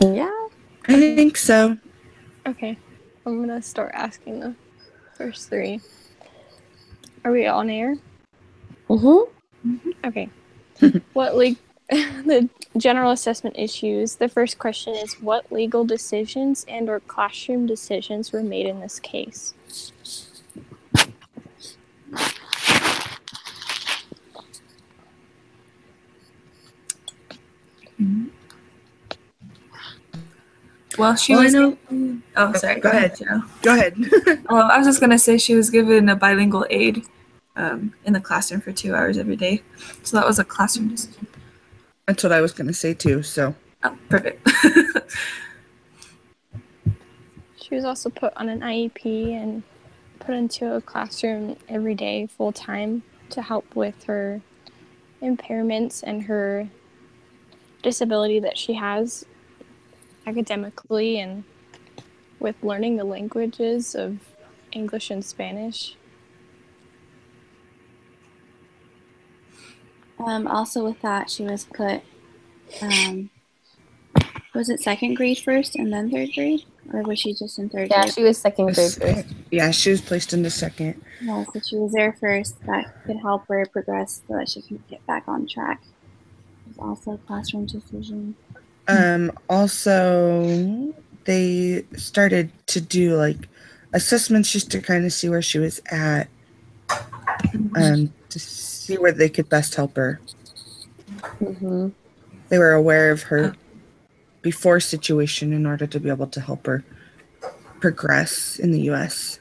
Yeah. I think so. Okay. I'm going to start asking the first three. Are we on air? Okay. The general assessment issues. The first question is, what legal decisions and or classroom decisions were made in this case? Well, I know. Oh, sorry. Go ahead. Joe. Go ahead. I was just going to say she was given a bilingual aid in the classroom for 2 hours every day. So that was a classroom decision. That's what I was going to say too, so. Oh, perfect. She was also put on an IEP and put into a classroom every day full time to help with her impairments and her disability that she has academically and with learning the languages of English and Spanish. Also with that, she was put, was it second grade first and then third grade? Or was she just in third grade? Yeah, she was second grade first. Yeah, she was placed into second. Yeah, so she was there first. That could help her progress so that she can get back on track. It was also a classroom decision. Also, they started to do like assessments just to kind of see where she was at, to see where they could best help her. They were aware of her before situation in order to be able to help her progress in the U.S.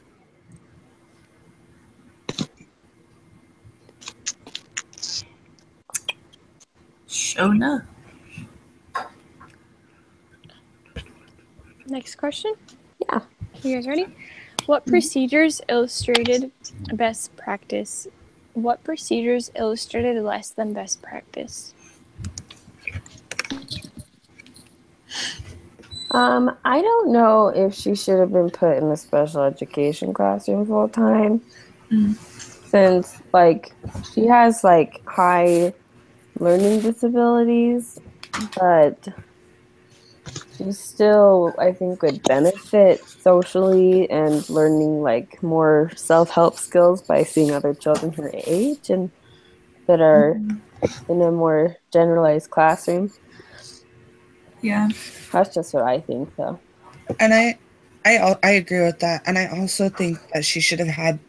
Shona. Next question? Yeah. You guys ready? What procedures illustrated best practice? What procedures illustrated less than best practice? I don't know if she should have been put in a special education classroom full time, since like she has like high learning disabilities, but she still, I think, would benefit socially and learning like more self-help skills by seeing other children her age and that are in a more generalized classroom. Yeah. That's just what I think, though. And I agree with that. And I also think that she should have had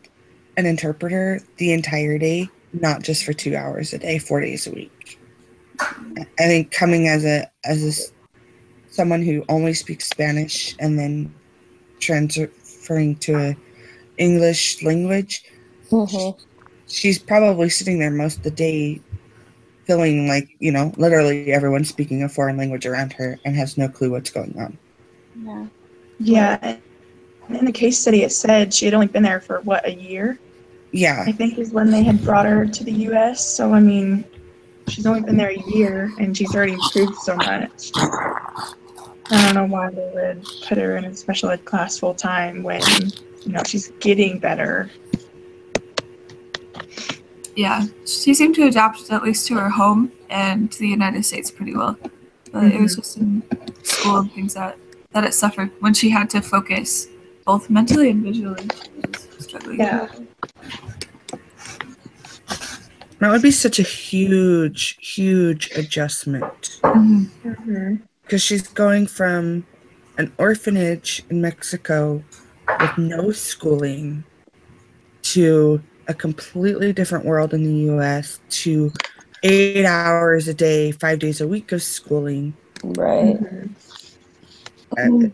an interpreter the entire day, not just for 2 hours a day, 4 days a week. I think coming as someone who only speaks Spanish and then transferring to a English language, she's probably sitting there most of the day feeling like, literally everyone's speaking a foreign language around her and has no clue what's going on. Yeah. In the case study, it said she had only been there for, a year? Yeah. I think is when they had brought her to the U.S. So, I mean, she's only been there a year, and she's already improved so much. I don't know why they would put her in a special ed class full time when, she's getting better. Yeah, she seemed to adapt at least to her home and to the United States pretty well. But it was just in school and things that it suffered when she had to focus both mentally and visually. She was struggling. Yeah. That would be such a huge, huge adjustment. Because she's going from an orphanage in Mexico with no schooling to a completely different world in the U.S. to 8 hours a day, 5 days a week of schooling. Right.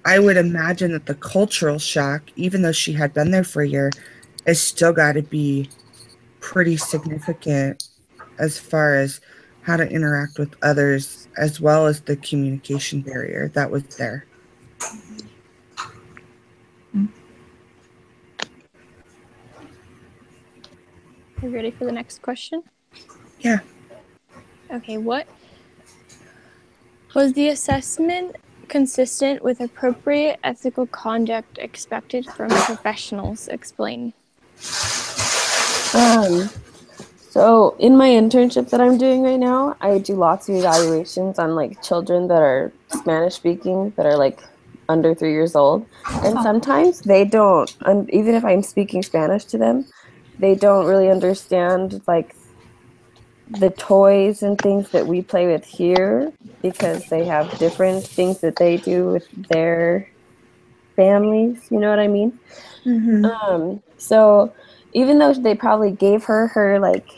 I would imagine that the cultural shock, even though she had been there for a year, has still got to be pretty significant as far as how to interact with others, as well as the communication barrier that was there. Are you ready for the next question? Yeah. Okay, what was the assessment consistent with appropriate ethical conduct expected from professionals? Explain. So in my internship that I'm doing right now, I do lots of evaluations on like children that are Spanish speaking that are like under 3 years old. And sometimes they don't, even if I'm speaking Spanish to them, they don't really understand like the toys and things that we play with here because they have different things that they do with their families. You know what I mean? So even though they probably gave her like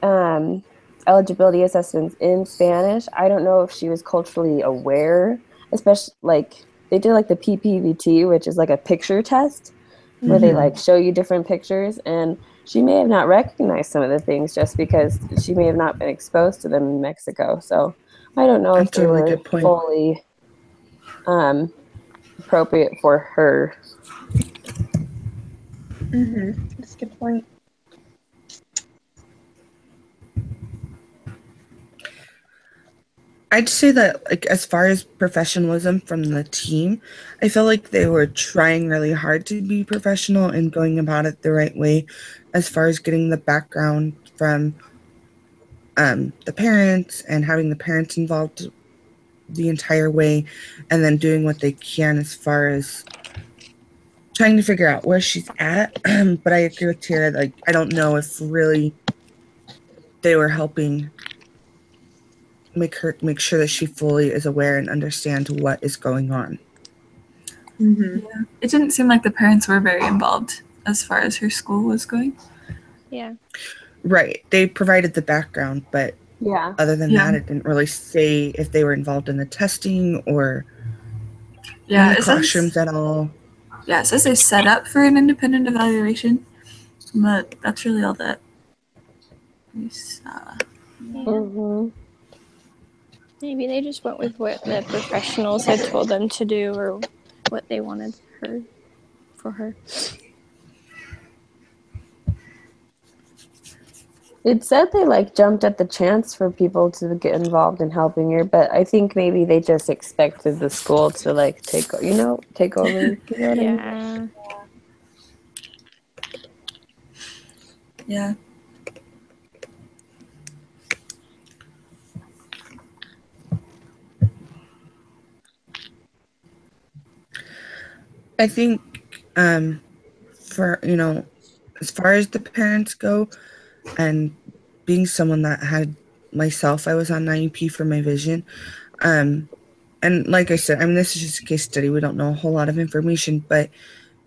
um, eligibility assessments in Spanish. I don't know if she was culturally aware, especially like they did like the PPVT, which is like a picture test where they like show you different pictures, and she may have not recognized some of the things just because she may have not been exposed to them in Mexico. So I don't know if That's they a really were good point. fully appropriate for her. That's a good point. I'd say that, like, as far as professionalism from the team, I feel like they were trying really hard to be professional and going about it the right way, as far as getting the background from the parents and having the parents involved the entire way, and then doing what they can as far as trying to figure out where she's at. But I agree with Tara. Like, I don't know if really they were helping make sure that she fully is aware and understands what is going on. Yeah. It didn't seem like the parents were very involved as far as her school was going. Yeah. Right. They provided the background, but Yeah. other than that, it didn't really say if they were involved in the testing or in the classrooms at all. Yeah, it says they set up for an independent evaluation, but that's really all that we saw. Mm-hmm. Maybe they just went with what the professionals had told them to do or what they wanted for her. It said they like jumped at the chance for people to get involved in helping her, but I think maybe they just expected the school to like take over. You know what I mean? Yeah. Yeah. I think for, as far as the parents go, and being someone that had myself, I was on IEP for my vision. And like I said, I mean, this is just a case study. We don't know a whole lot of information, but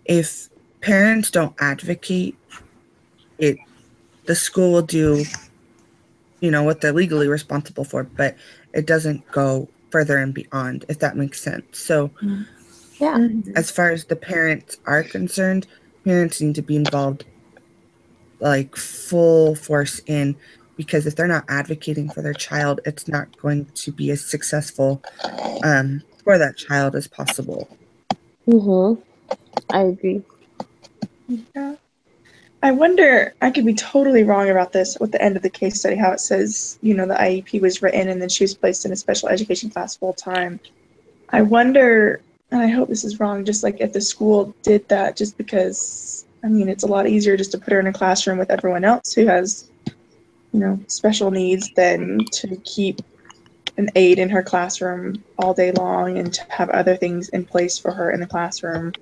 if parents don't advocate it, the school will do, what they're legally responsible for, but it doesn't go further and beyond, if that makes sense. So Yeah. as far as the parents are concerned, parents need to be involved like full force in, because if they're not advocating for their child, it's not going to be as successful for that child as possible. Mm-hmm. I agree. Yeah. I wonder, I could be totally wrong about this with the end of the case study, how it says, the IEP was written and then she was placed in a special education class full time. I wonder, and I hope this is wrong, just like if the school did that just because, I mean, it's a lot easier just to put her in a classroom with everyone else who has, special needs than to keep an aide in her classroom all day long and to have other things in place for her in the classroom.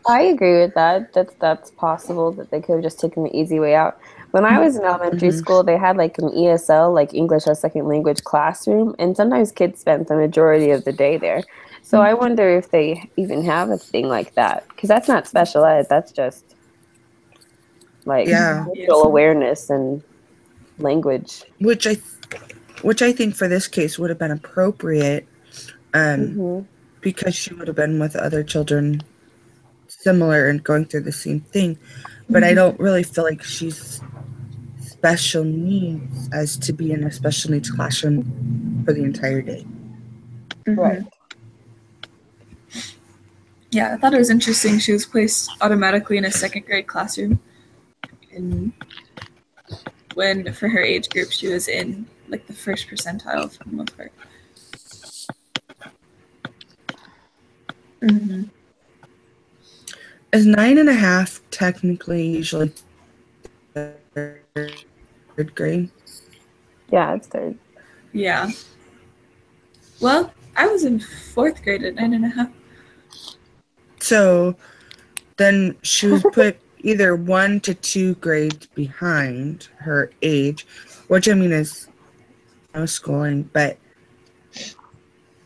I agree with that. That's possible that they could have just taken the easy way out. When I was in elementary school, they had like an ESL, like English as second language classroom, and sometimes kids spent the majority of the day there. So I wonder if they even have a thing like that, because that's not special ed. That's just like social awareness and language. Which I think for this case would have been appropriate, because she would have been with other children similar and going through the same thing. But I don't really feel like she's special needs as to be in a special needs classroom for the entire day. Right. Yeah, I thought it was interesting. She was placed automatically in a second grade classroom. And when, for her age group, she was in like the first percentile for the most part. Is 9.5 technically usually third grade? Yeah, it's third. Yeah. Well, I was in 4th grade at 9.5. So then she was put either 1 to 2 grades behind her age, which I mean is no schooling, but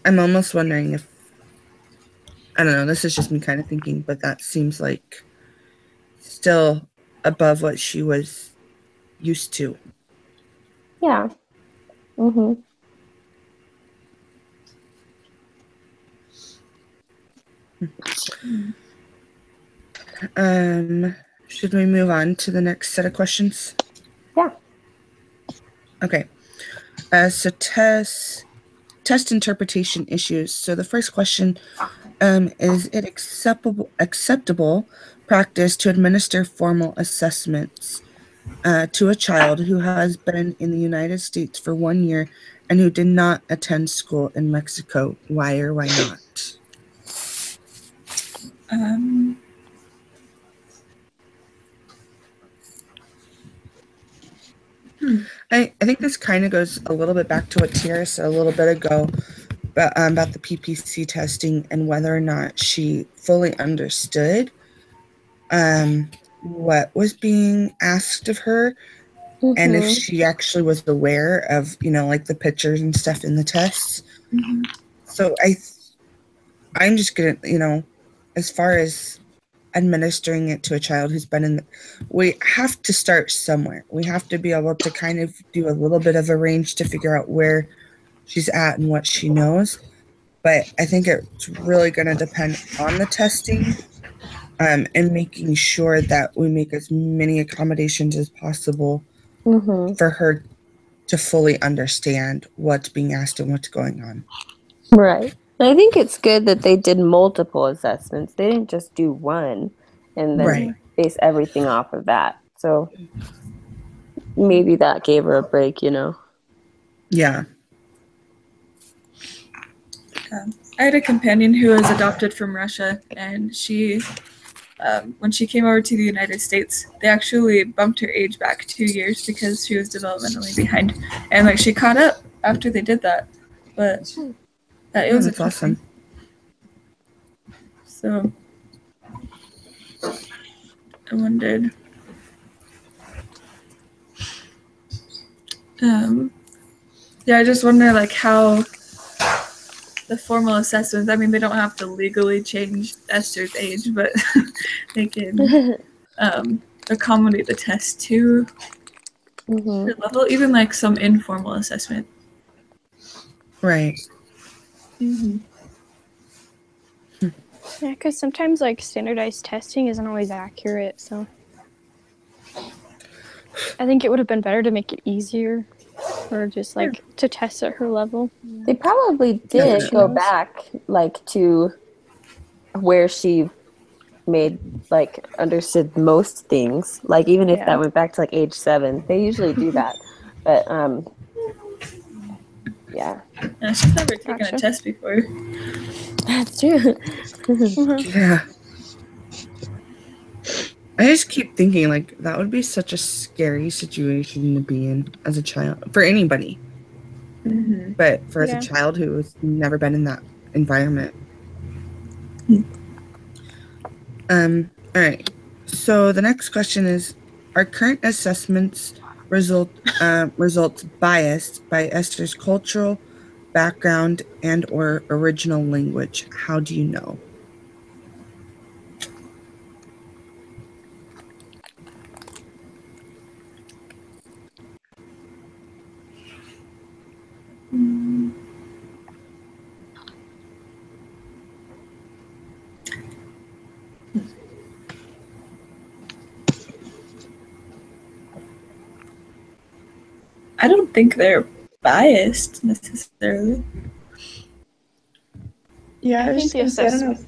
I'm almost wondering if, I don't know, this is just me kind of thinking, but that seems like still above what she was used to. Yeah. Mm-hmm. Should we move on to the next set of questions? Yeah. Okay. So test interpretation issues. So the first question is it acceptable practice to administer formal assessments to a child who has been in the United States for 1 year and who did not attend school in Mexico? Why or why not? I think this kind of goes a little bit back to what Tiara said a little bit ago about the PPC testing and whether or not she fully understood what was being asked of her, and if Mm-hmm. she actually was aware of, like the pictures and stuff in the tests. So I'm just gonna, as far as administering it to a child who's been we have to start somewhere. We have to be able to kind of do a little bit of a range to figure out where she's at and what she knows. But I think it's really going to depend on the testing, and making sure that we make as many accommodations as possible Mm-hmm. for her to fully understand what's being asked and what's going on. Right. And I think it's good that they did multiple assessments. They didn't just do one and then Right. base everything off of that. So maybe that gave her a break, Yeah. I had a companion who was adopted from Russia, and she, when she came over to the United States, they actually bumped her age back 2 years because she was developmentally behind, and like she caught up after they did that. But it was That's awesome. So I wondered. Yeah, I just wonder like how the formal assessments. I mean, they don't have to legally change Esther's age, but they can accommodate the test to her level, even like some informal assessment. Right. Yeah, because sometimes like standardized testing isn't always accurate, so I think it would have been better to make it easier, or just like to test at her level. They probably did go back like to where she understood most things. Like even if that went back to like age 7, they usually do that. But yeah. She's never taken a test before. That's true. Yeah. I just keep thinking like that would be such a scary situation to be in as a child for anybody. But for as a child who has never been in that environment. All right. So the next question is: are current assessments results biased by Esther's cultural background and/or original language? How do you know? I don't think they're biased necessarily. Yeah, I was just going to say, I don't know if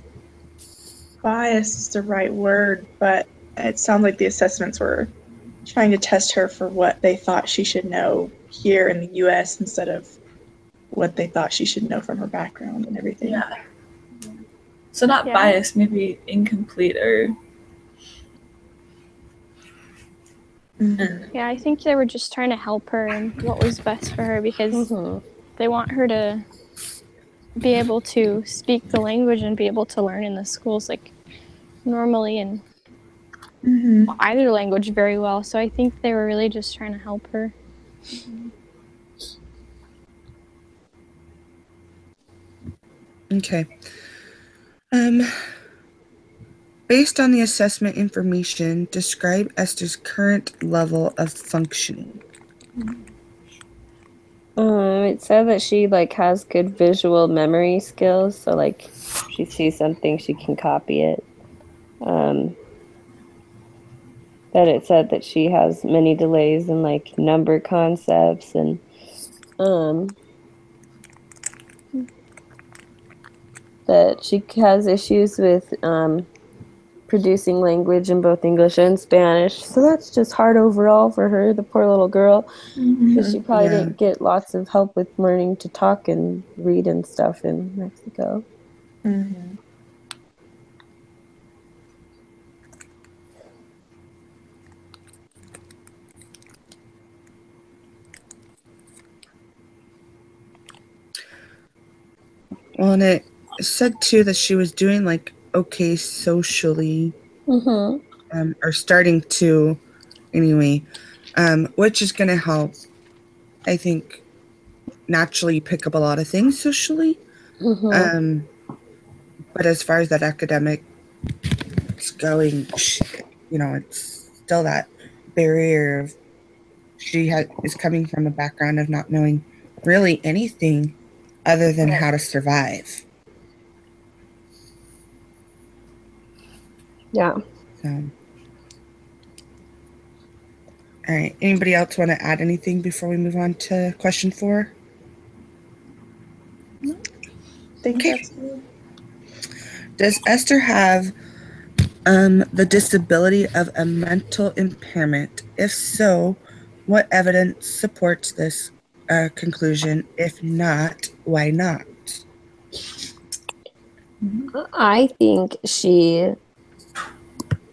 bias is the right word, but it sounds like the assessments were trying to test her for what they thought she should know here in the U.S. instead of what they thought she should know from her background and everything. Yeah. So not biased, maybe incomplete or... Mm-hmm. Yeah, I think they were just trying to help her and what was best for her because they want her to be able to speak the language and be able to learn in the schools like normally and either language very well. So I think they were really just trying to help her. Okay. Based on the assessment information, describe Esther's current level of functioning. It said that she like has good visual memory skills, so like if she sees something, she can copy it. That it said that she has many delays in like number concepts and that she has issues with producing language in both English and Spanish. So that's just hard overall for her, the poor little girl, because she probably didn't get lots of help with learning to talk and read and stuff in Mexico. Well, and it said too that she was doing like okay socially, or starting to, anyway, which is going to help, I think, naturally pick up a lot of things socially. But as far as that academic is going, it's still that barrier of is coming from a background of not knowing really anything other than how to survive. Yeah. So, all right. Anybody else want to add anything before we move on to question 4? No. Think that's good. Does Esther have the disability of a mental impairment? If so, what evidence supports this conclusion? If not, why not? I think she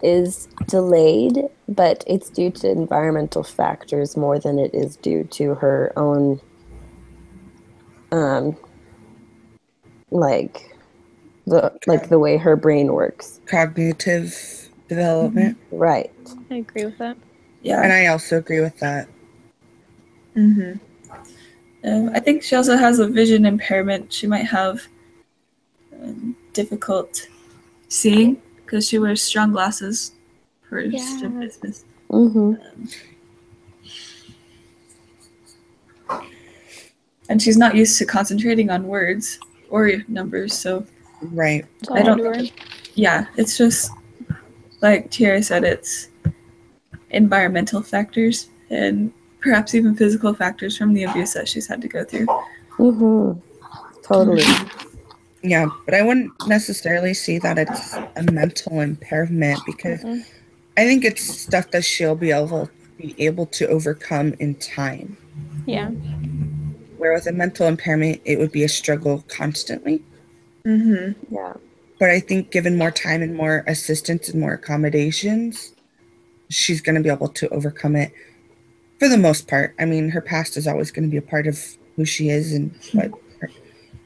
is delayed, but it's due to environmental factors more than it is due to her own like the way her brain works. Cognitive development. Right. I agree with that. Yeah. And I also agree with that. I think she also has a vision impairment. She might have difficult seeing because she wears strong glasses for business. And she's not used to concentrating on words or numbers, so right. I don't think it's just like Tiara said, it's environmental factors and perhaps even physical factors from the abuse that she's had to go through. Totally. Yeah, but I wouldn't necessarily see that it's a mental impairment because I think it's stuff that she'll be able to overcome in time. Yeah. Where with a mental impairment, it would be a struggle constantly. Yeah. But I think given more time and more assistance and more accommodations, she's going to be able to overcome it for the most part. I mean, her past is always going to be a part of who she is and what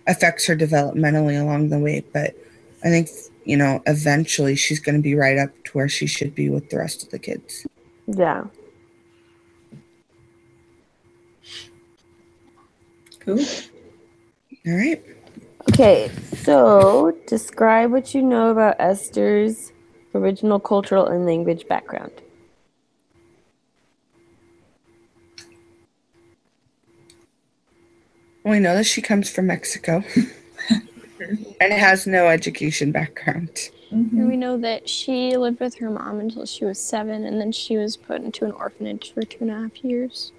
affects her developmentally along the way. But I think, eventually she's going to be right up to where she should be with the rest of the kids. Yeah. Cool. All right. Okay, so describe what you know about Esther's original cultural and language background. We know that she comes from Mexico and has no education background. And we know that she lived with her mom until she was 7, and then she was put into an orphanage for 2.5 years.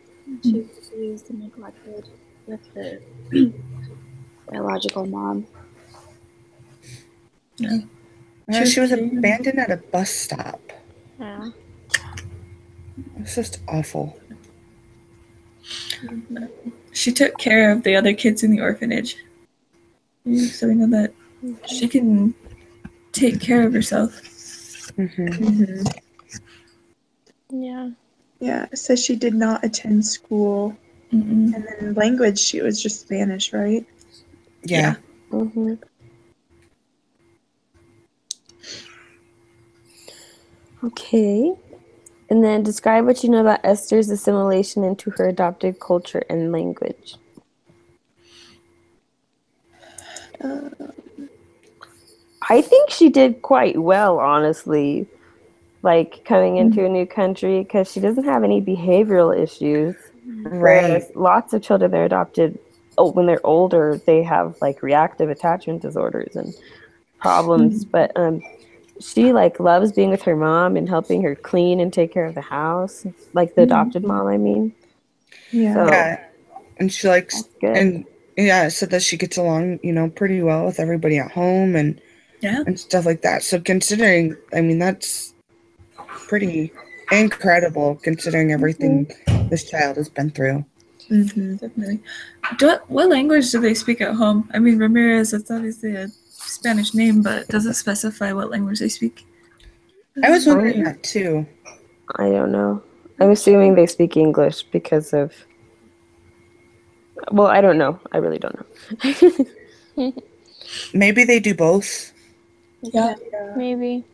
She was abused and neglected with her biological mom. Yeah. She was abandoned at a bus stop. Yeah. It's just awful. She took care of the other kids in the orphanage. So we know that she can take care of herself. Yeah. Yeah, it says she did not attend school. Mm-mm. And then language, she was just Spanish, right? Yeah. Mm-hmm. Okay. And then describe what you know about Esther's assimilation into her adopted culture and language. I think she did quite well, honestly, like coming into a new country because she doesn't have any behavioral issues. Right. Whereas lots of children they're adopted, oh, when they're older, they have like reactive attachment disorders and problems. But she like loves being with her mom and helping her clean and take care of the house, like the adopted mom, I mean. Yeah. So Yeah. And she likes, that's good. and yeah, it said that she gets along, pretty well with everybody at home and stuff like that. So considering, I mean, that's pretty incredible considering everything this child has been through. Definitely. What language do they speak at home? I mean, Ramirez, that's obviously a Spanish name, but does it specify what language they speak? I was wondering that too. I don't know. I'm assuming they speak English because of. Well, I don't know. I really don't know. Maybe they do both. Yeah. Maybe.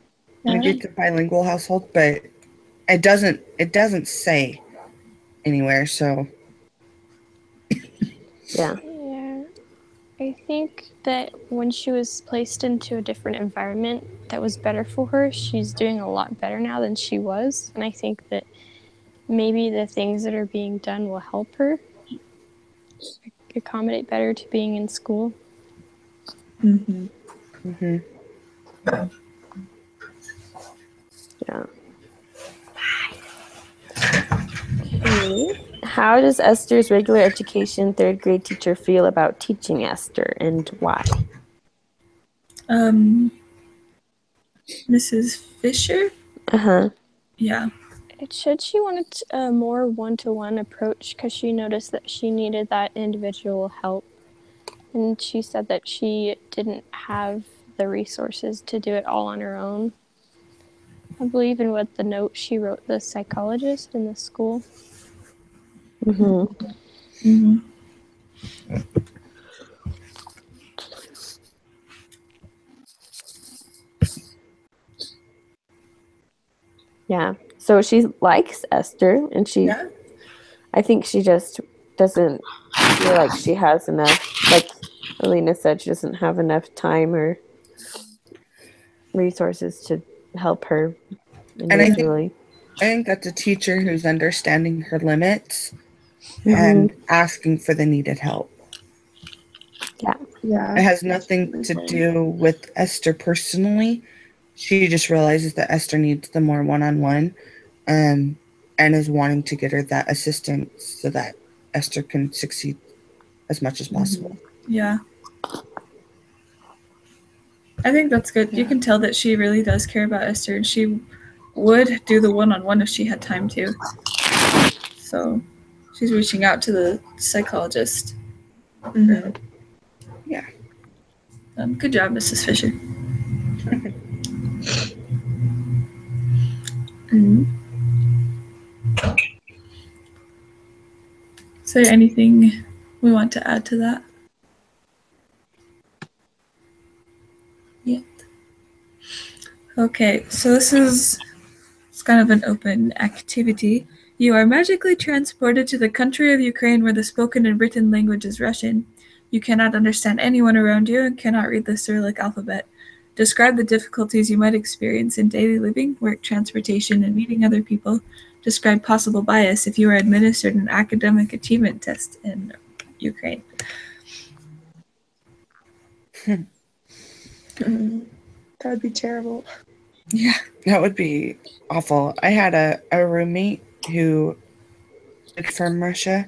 Maybe it's a bilingual household, but it doesn't say anywhere, so Yeah. Yeah. I think that when she was placed into a different environment that was better for her, she's doing a lot better now than she was. And I think that maybe the things that are being done will help her accommodate better to being in school. Yeah. Okay. How does Esther's regular education third grade teacher feel about teaching Esther and why? Mrs. Fisher? Uh-huh. Yeah. It said she wanted a more one-to-one approach because she noticed that she needed that individual help. And she said that she didn't have the resources to do it all on her own. I believe in what the note she wrote the psychologist in the school. Yeah. So she likes Esther and I think she just doesn't feel like she has enough, like Alina said, she doesn't have enough time or resources to help her and individually. I think that's a teacher who's understanding her limits Mm-hmm. and asking for the needed help. Yeah. It has nothing to do with Esther personally. She just realizes that Esther needs the more one-on-one and is wanting to get her that assistance so that Esther can succeed as much as possible. Yeah. I think that's good. You can tell that she really does care about Esther, and she would do the one-on-one if she had time to. So she's reaching out to the psychologist. Yeah. Good job, Mrs. Fisher. Is there anything we want to add to that? Yep. Okay, so it's kind of an open activity. You are magically transported to the country of Ukraine where the spoken and written language is Russian. You cannot understand anyone around you and cannot read the Cyrillic alphabet. Describe the difficulties you might experience in daily living, work, transportation, and meeting other people. Describe possible bias if you are administered an academic achievement test in Ukraine. That would be terrible. Yeah, that would be awful. I had a roommate who was from Russia,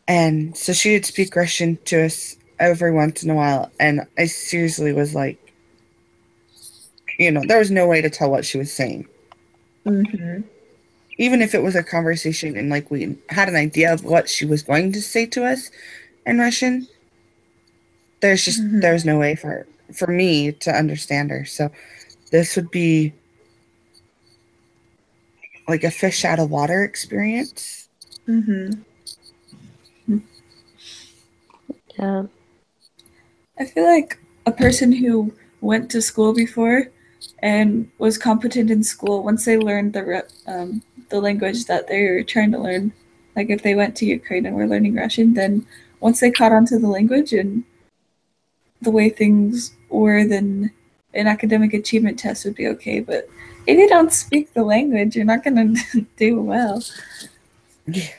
and so she would speak Russian to us every once in a while, and I seriously was like, there was no way to tell what she was saying. Even if it was a conversation and like we had an idea of what she was going to say to us in Russian, there's no way for me to understand her. So this would be like a fish out of water experience. Mm-hmm. Yeah. I feel like a person who went to school before and was competent in school, once they learned the language that they're trying to learn, like if they went to Ukraine and were learning Russian, then once they caught on to the language and the way things were, then an academic achievement test would be okay. But if you don't speak the language, you're not going to do well. Yeah.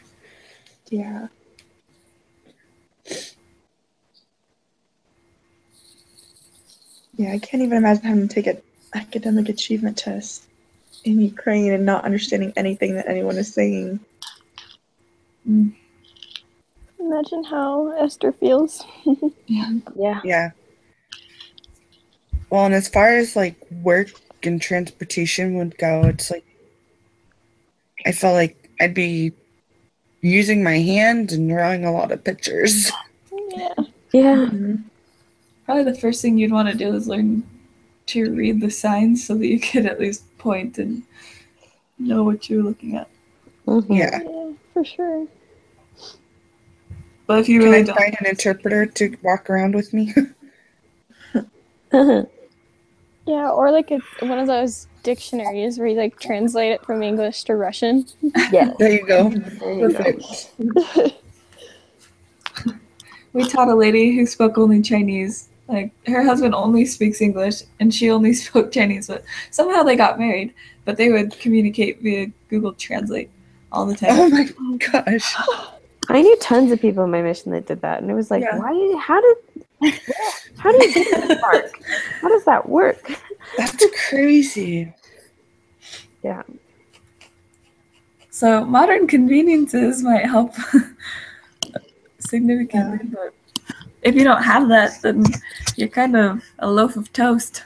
Yeah. Yeah, I can't even imagine having to take an academic achievement test in Ukraine and not understanding anything that anyone is saying. Imagine how Esther feels. Yeah. Yeah. Well, and as far as like work and transportation would go, it's like I felt like I'd be using my hand and drawing a lot of pictures. Yeah. Yeah. Mm-hmm. Probably the first thing you'd want to do is learn to read the signs so that you could at least point and know what you're looking at. Mm-hmm. Yeah. Yeah, for sure. But if you Can really I don't, find an interpreter to walk around with me? Yeah, or like one of those dictionaries where you like translate it from English to Russian. Yeah. There you go. There you go. Perfect. we taught a lady who spoke only Chinese. Like her husband only speaks English and she only spoke Chinese, but somehow they got married. But they would communicate via Google Translate all the time. Oh my gosh. I knew tons of people in my mission that did that, and it was like, Yeah. how do you get this part? How does that work? That's crazy. Yeah. So modern conveniences might help significantly, but if you don't have that, then you're kind of a loaf of toast.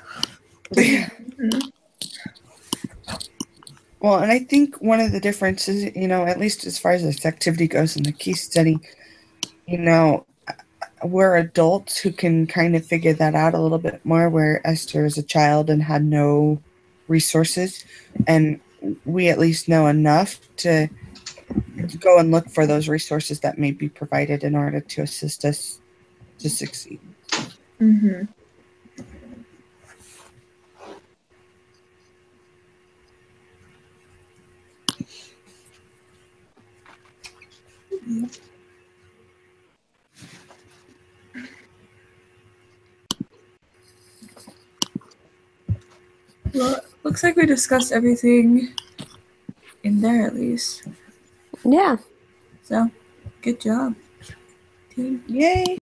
Well, and I think one of the differences, at least as far as this activity goes in the case study, we're adults who can kind of figure that out a little bit more, where Esther is a child and had no resources, and we at least know enough to go and look for those resources that may be provided in order to assist us to succeed. Mm-hmm. Well, looks like we discussed everything in there at least. Yeah. So, good job, team. Yay!